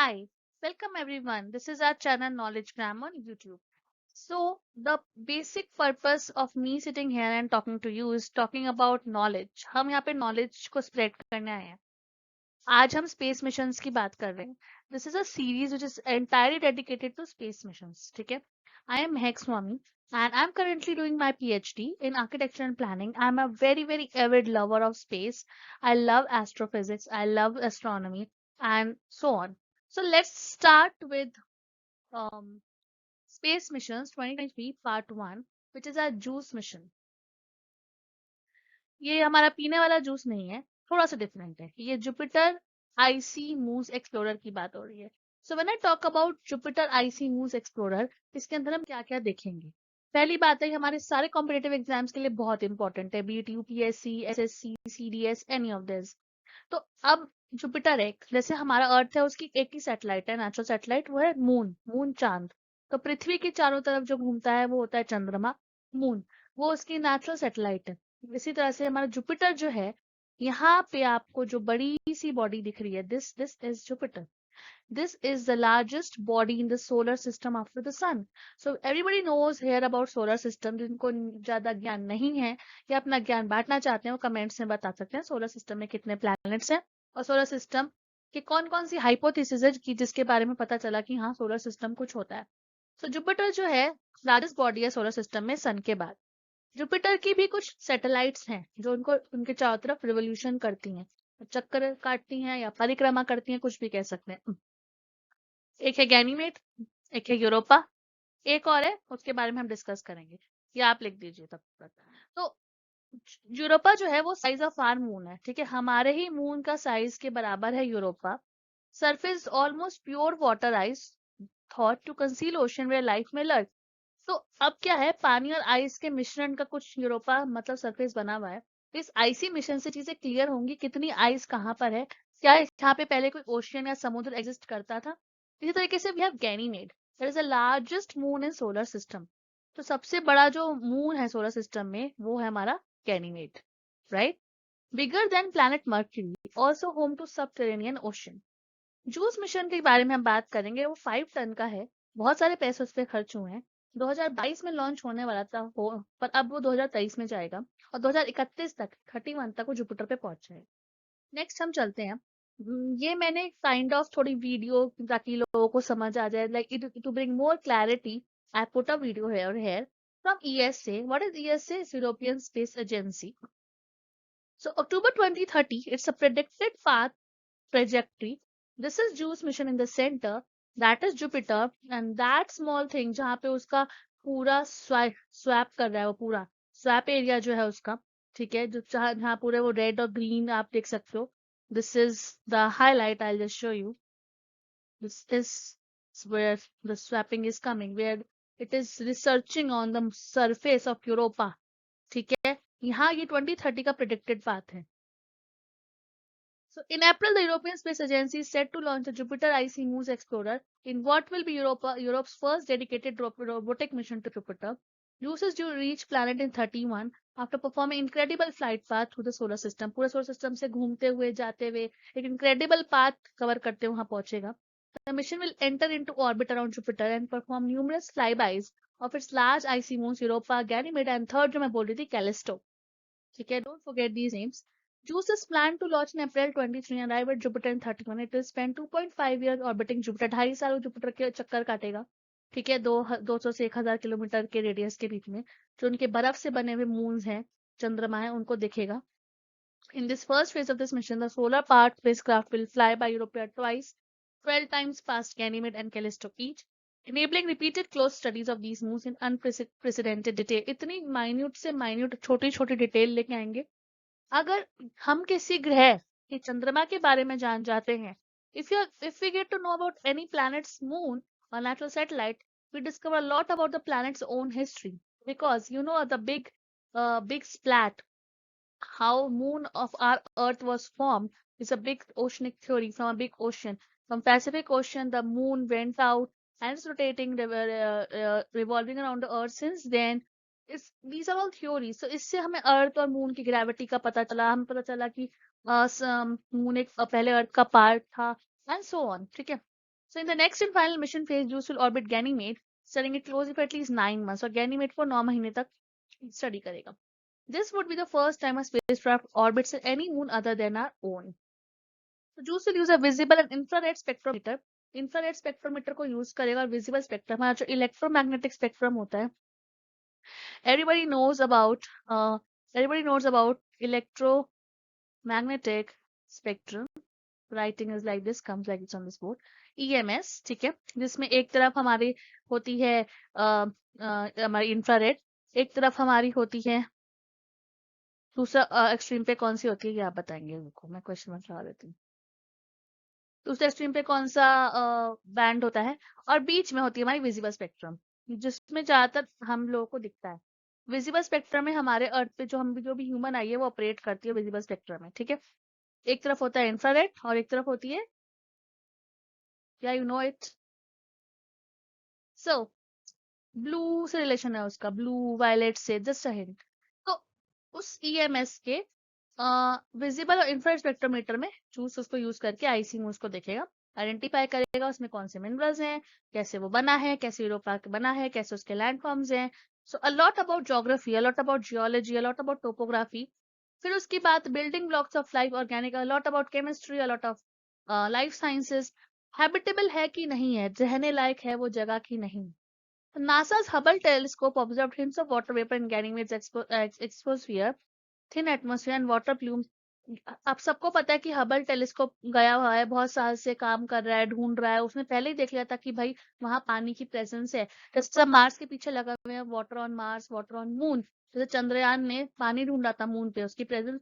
Hi, welcome everyone. This is our channel Knowledge Gram on YouTube. So, the basic purpose of me sitting here and talking to you is talking about knowledge. हम यहाँ पे knowledge को spread करने आए हैं. आज हम space missions की बात कर रहे हैं. This is a series which is entirely dedicated to space missions. ठीक है? I am Mehak Swami and I'm currently doing my PhD in architecture and planning. I'm a very avid lover of space. I love astrophysics. I love astronomy and so on. So let's start with um, Space Missions 2023 Part 1, which is our juice mission. ये हमारा पीने वाला juice नहीं है, थोड़ा सा different है. ये जुपिटर आईसी मून्स एक्सप्लोरर की बात हो रही है. So when I talk about Jupiter IC moons explorer, इसके अंदर हम क्या क्या देखेंगे. पहली बात है, हमारे सारे कॉम्पिटेटिव एग्जाम्स के लिए बहुत इंपॉर्टेंट है, B it UPSC, SSC, CDS, any of this. तो अब जुपिटर एक, जैसे हमारा अर्थ है उसकी एक ही सैटेलाइट है, नेचुरल सैटेलाइट, वो है मून. मून चांद. तो पृथ्वी के चारों तरफ जो घूमता है वो होता है चंद्रमा. मून वो उसकी नेचुरल सैटेलाइट है. इसी तरह से हमारा जुपिटर जो है, यहाँ पे आपको जो बड़ी सी बॉडी दिख रही है, this is Jupiter. This is the largest body in the solar system after the sun. So everybody knows here about solar system. जिनको ज्यादा ज्ञान नहीं है या अपना ज्ञान बांटना चाहते हैं, वो कमेंट्स में बता सकते हैं सोलर सिस्टम में कितने प्लैनेट्स हैं और सोलर सिस्टम के कौन कौन सी हाइपोथेसिस है कि जिसके बारे में पता चला कि हाँ सोलर सिस्टम कुछ होता है. सो जुपिटर जो है लार्जेस्ट बॉडी है सोलर सिस्टम में सन के बाद. जुपिटर की भी कुछ सैटेलाइट्स हैं जो उनको उनके चारों तरफ रिवोल्यूशन करती हैं, चक्कर काटती हैं या परिक्रमा करती हैं, कुछ भी कह सकते हैं. एक है गैनीमेड, एक है यूरोपा, एक और है उसके बारे में हम डिस्कस करेंगे. ये आप लिख दीजिए तब तक. तो यूरोपा जो है वो साइज ऑफ आर मून है. ठीक है, हमारे ही मून का साइज के बराबर है Europa. Surface almost pure water ice thought to conceal ocean where life में लर्क. तो अब क्या है, पानी और आइस के मिश्रण का कुछ यूरोपा मतलब सरफेस बना हुआ है. इस आईसी मिशन से चीजें क्लियर होंगी, कितनी आइस कहाँ पर है, क्या यहाँ पे पहले कोई ओशियन या समुद्र एग्जिस्ट करता था. इसी तरीके से we have Ganymede, that is the largest moon in solar system. तो सबसे बड़ा जो मून है सोलर सिस्टम में वो है हमारा Ganymede, right. Bigger than planet Mercury, also home to subterranean ocean. JUICE mission के बारे में हम बात करेंगे. वो 5 टन का है, बहुत सारे पैसे उस पर खर्च हुए हैं. 2022 में लॉन्च होने वाला था वो, पर अब वो 2023 में जाएगा और 2031 तक 31 तक वो जुपिटर पे पहुंच जाएगा. नेक्स्ट हम चलते हैं. ये मैंने काइंड ऑफ थोड़ी वीडियो ताकि लोगों को समझ आ जाए, like it to bring more clarity. I put a video here from ESA. What is ESA? European Space Agency. So October 2030, it's a predicted path trajectory. This is JUICE mission in the center. That is Jupiter, and that small thing जहाँ पे उसका पूरा swap कर रहा है, वो पूरा swap area जो है उसका, ठीक है, जो जहाँ पूरे वो रेड और ग्रीन आप देख सकते हो. This is the highlight. I'll just show you. This is where the swapping is coming, where it is researching on the surface of Europa. ठीक है, यहाँ ये 2030 का predicted path है. So in April, the European Space Agency is set to launch a Jupiter Icy Moons Explorer in what will be Europe's first dedicated robotic mission to Jupiter. JUICE is due to reach planet in 31 after performing incredible flight path through the solar system. पूरे solar system से घूमते हुए जाते हुए एक incredible path cover करते हुए वहां पहुंचेगा. The mission will enter into orbit around Jupiter and perform numerous flybys of its large icy moons Europa, Ganymede, and third जो मैं बोल रही थी Callisto. ठीक है, don't forget these names. JUICE is planned to launch in April 23 and arrive at Jupiter in 31. It will spend 2.5 years orbiting Jupiter. 2.5 साल वो Jupiter के चक्कर काटेगा. ठीक है, 200 से 1000 किलोमीटर के रेडियस के बीच में जो उनके बर्फ से बने हुए मून्स हैं, चंद्रमा है, उनको देखेगा. In this first phase of this mission, the solar powered spacecraft will fly by Europa twice, 12 times past Ganymede and Callisto each, enabling repeated close studies of these moons in unprecedented detail. इतनी minute से minute छोटी छोटी detail लेके आएंगे. अगर हम किसी ग्रह के चंद्रमा के बारे में जान जाते हैं, if we get to know about any planet's moon or natural satellite, we discover a lot about the planet's own history, because you know the big splat, how moon of our earth was formed, is a big oceanic theory from a big ocean. From Pacific Ocean, the moon went out and it's rotating, revolving around the earth since then. These are all theories. So इससे हमें अर्थ और moon की gravity का पता चला. हमें पता चला कि मून एक पहले अर्थ का पार्ट था, एंड सो ऑन. ठीक है, So in the next and final mission phase, JUICE will orbit Ganymede, studying it closely for at least 9 months. और Ganymede को 9 महीने तक स्टडी करेगा. This would be the first time a spacecraft orbits any moon other than our own. So JUICE will use a visible and infrared spectrometer. Infrared spectrometer को use करेगा और visible spectrum हमारा जो electromagnetic spectrum होता है. Everybody knows about electromagnetic spectrum. Writing is like this, comes like this on this board. EMS, ठीक है, जिसमें एक तरफ हमारी होती है हमारी इंफ्रारेड, एक तरफ हमारी होती है, दूसरा एक्सट्रीम पे कौन सी होती है ये आप बताएंगे. रुको मैं क्वेश्चन मार्क लगा देती हूँ. दूसरे एक्सट्रीम पे कौन सा बैंड होता है, और बीच में होती है हमारी विजिबल स्पेक्ट्रम, जिसमें ज्यादातर हम लोगों को दिखता है. विजिबल स्पेक्ट्रम में हमारे अर्थ पे जो भी ह्यूमन आई है वो ऑपरेट करती है विजिबल स्पेक्ट्रम में, ठीक है. एक तरफ होता है इंफ्रारेड और एक तरफ होती है, या you know it. So blue से रिलेशन है उसका, ब्लू वायलेट से, जस्ट अ हिंट. तो उस ईएमएस के विजिबल और इंफ्रारेड स्पेक्ट्रोमीटर में चूज उसको यूज करके आईसी मूव्स को देखेगा, आइडेंटिफाई करेगा उसमें कौन से मिनरल्स हैं, कैसे वो बना है, कैसे यूरोपा बना है, कैसे उसके लैंडफॉर्म्स हैं. So a lot about geography, a lot about geology, a lot about topography. फिर उसकी बात building blocks of life, organic, a lot about chemistry, a lot of life sciences. Habitable है कि नहीं है, रहने लायक है वो जगह की नहीं. NASA's Hubble telescope observed hints of water vapor in Ganymede's exosphere, thin atmosphere and water plumes. आप सबको पता है कि हबल टेलीस्कोप गया हुआ है, बहुत साल से काम कर रहा है, ढूंढ रहा है. उसने पहले ही देख लिया था कि भाई वहां पानी की प्रेजेंस है. जैसे सब मार्स के पीछे लगा हुए हैं, water on Mars, water on moon. जैसे चंद्रयान ने पानी ढूंढा था मून पे, उसकी प्रेजेंस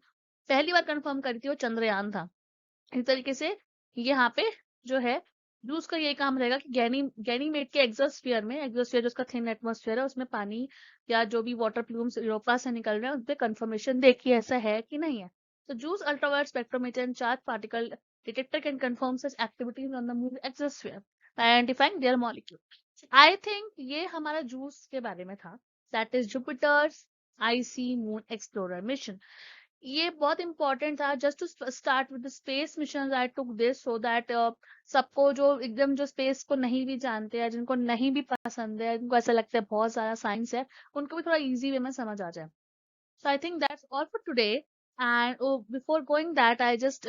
पहली बार कंफर्म करी थी, वो चंद्रयान था. इस तरीके से यहाँ पे जो है जूस का ये काम रहेगा कि गैनीमेड के एक्सोस्फीयर में, एक्सोस्फीयर जो उसका थिन एटमॉस्फेयर है, उसमें पानी या जो भी वाटर प्लूम्स यूरोपा से निकल रहे हैं उस पर कंफर्मेशन देखिए ऐसा है कि नहीं है. तो JUICE ultraviolet spectrometer and charge particle detector can confirm such activities on the moon exosphere by identifying their molecule. I think ये हमारा जूस के बारे में था, that is Jupiter's Icy Moon Explorer mission. ये बहुत इंपॉर्टेंट था. Just to start with the space mission I took this so that सबको जो एकदम जो स्पेस को नहीं भी जानते हैं, जिनको नहीं भी पसंद है, जिनको ऐसा लगता है बहुत सारा साइंस है, उनको भी थोड़ा इजी वे में समझ आ जाए. So I think that's all for today. And before going that I just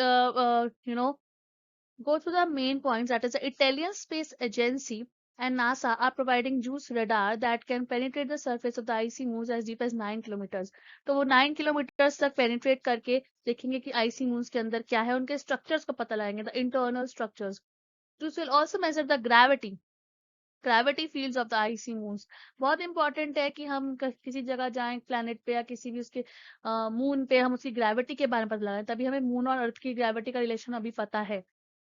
go through the main points. That is, the Italian Space Agency and NASA are providing JUICE radar that can penetrate the surface of the icy moons as deep as 9 kilometers. तो वो 9 kilometers तक penetrate करके देखेंगे कि icy moons के अंदर क्या है, उनके structures को पता लगाएंगे, the internal structures. JUICE will also measure the gravity fields of the icy moons. बहुत इंपॉर्टेंट है कि हम किसी जगह जाएं प्लैनेट पे या किसी भी उसके मून पे, हम उसकी ग्रेविटी के बारे में पता लगाएं, तभी हमें मून और अर्थ की ग्रेविटी का रिलेशन अभी पता है.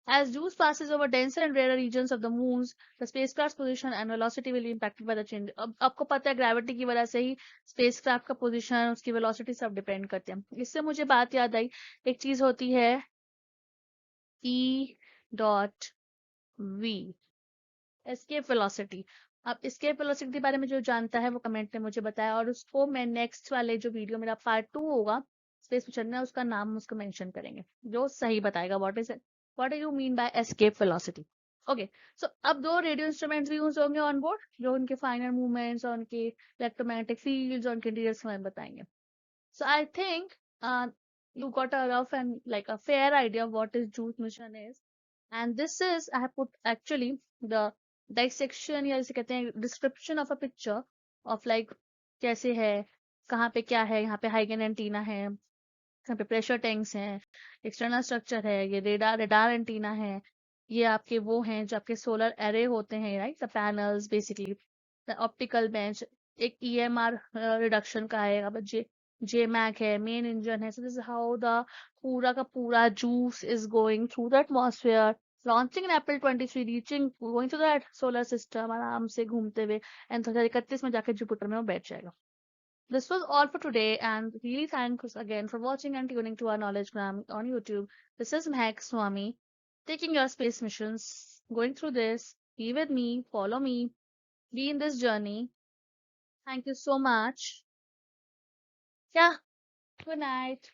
As JUICE passes over denser and rarer regions of the moons, the spacecraft's position and velocity will be impacted by the change. अब आपको पता है ग्रेविटी की वजह से ही स्पेसक्राफ्ट का पोजीशन, उसकी वेलोसिटी सब डिपेंड करते हैं. इससे मुझे बात याद आई, एक चीज होती है E.V, एस्केप वेलोसिटी. अब एस्केप वेलोसिटी के बारे में जो जानता है वो कमेंट में मुझे बताया, और उसको मैं नेक्स्ट वाले जो वीडियो मेरा पार्ट 2 होगा स्पेस मिशन में, उसका नाम उसको मेंशन करेंगे, जो सही बताएगा what do you mean by escape velocity. Okay. So अब 2 रेडियो इंस्ट्रूमेंट्स भी यूज होंगे ऑन बोर्ड, जो उनके फाइनल मूवमेंट्स और उनके इलेक्ट्रोमैग्नेटिक फील्ड्स और उनके डिटेल्स हमें बताएंगे. So I think you got a rough and like a fair idea of what is JUICE mission is. And this is, I have put actually the dissection या जैसे कहते हैं description of a picture of like कैसे है, कहाँ पे क्या है, यहाँ पे हाइगन एंटीना है, यहाँ पे प्रेशर टैंक्स हैं, एक्सटर्नल स्ट्रक्चर है, ये रेडार एंटीना है, ये आपके वो हैं जो आपके सोलर एरे होते हैं, right, the panels basically, the optical bench, एक EMR रिडक्शन का है, अब JMAC है, मेन इंजन है. So this is how the पूरा का पूरा juice is going through the atmosphere, launching in April 23, reaching going through the solar system आराम से घूमते हुए, एंड 2031 में जाके जुपिटर में वो बैठ जाएगा. This was all for today, and really thanks again for watching and tuning to our KnowledgeGram on YouTube. This is Mehak Swami, taking your space missions, going through this. Be with me, follow me, be in this journey. Thank you so much. Yeah, good night.